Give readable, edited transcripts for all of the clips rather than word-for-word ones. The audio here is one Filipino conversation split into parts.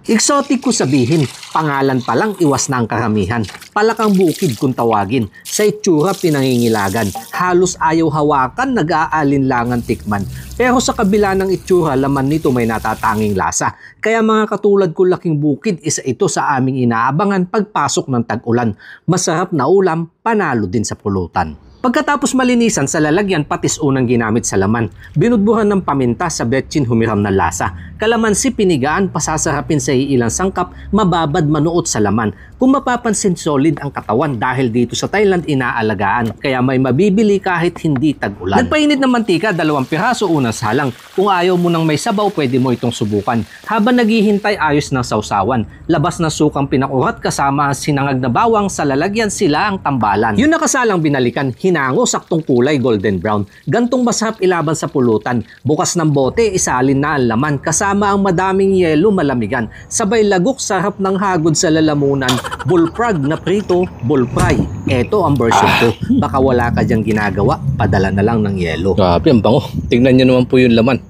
Exotic ko sabihin, pangalan pa lang iwas na ang karamihan. Palakang bukid kung tawagin, sa itsura pinangingilagan. Halos ayaw hawakan, nag-aalinlangan tikman. Pero sa kabila ng itsura, laman nito may natatanging lasa. Kaya mga katulad ko laking bukid, isa ito sa aming inaabangan pagpasok ng tag-ulan. Masarap na ulam, panalo din sa pulutan. Pagkatapos malinisan sa lalagyan, patis unang ginamit sa laman. Binudbuhan ng paminta sa betchin humiram na lasa. Kalamansi pinigaan, pasasarapin sa ilang sangkap, mababad manuot sa laman. Kung mapapansin, solid ang katawan dahil dito sa Thailand inaalagaan. Kaya may mabibili kahit hindi tag-ulan. Nagpainit ng mantika, 2 piraso unang salang. Kung ayaw mo nang may sabaw, pwede mo itong subukan. Habang naghihintay, ayos ng sausawan. Labas na sukang pinakurat kasama ang sinangag na bawang, sa lalagyan sila ang tambalan. Yung nakasalang binalikan, hinango, saktong kulay, golden brown. Gantong masarap ilaban sa pulutan. Bukas ng bote, isalin na ang laman. Kasama ang madaming yelo, malamigan. Sabay lagok, sarap ng hagod sa lalamunan. Bullfrog na prito, bullfry. Eto ang version ko. Baka wala ka dyang ginagawa, padala na lang ng yelo. Grabe, ang bango. Tingnan nyo naman po yung laman.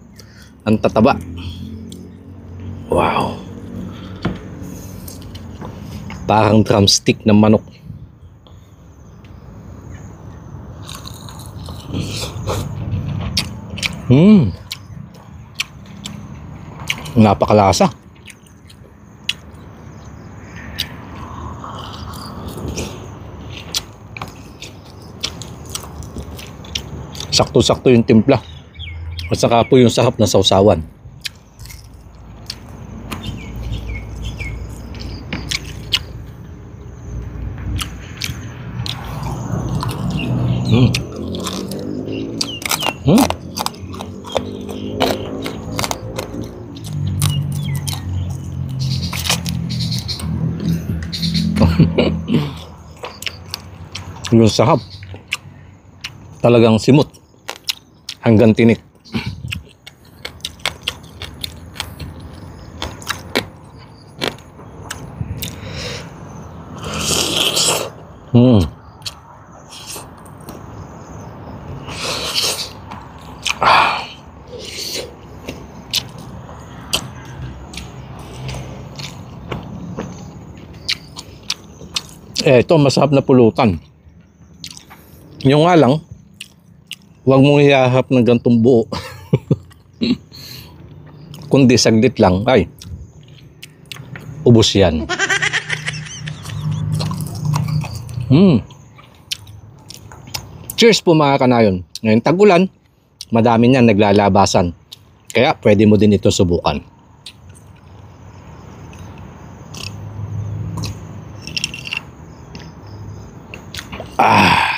Ang tataba. Wow. Parang drumstick ng manok. Napakalasa. Sakto-sakto yung timpla. At saka po yung sarap na sausawan. Yung sarap. Talagang simot. Hanggang tinik. Ito, masarap na pulutan. Yung nga lang, huwag mong ihahap ng gantong buo. Kundi saglit lang, ay, ubos yan. Cheers po mga kanayon. Ngayon tag-ulan, madami niyan naglalabasan. Kaya pwede mo din ito subukan. Ah.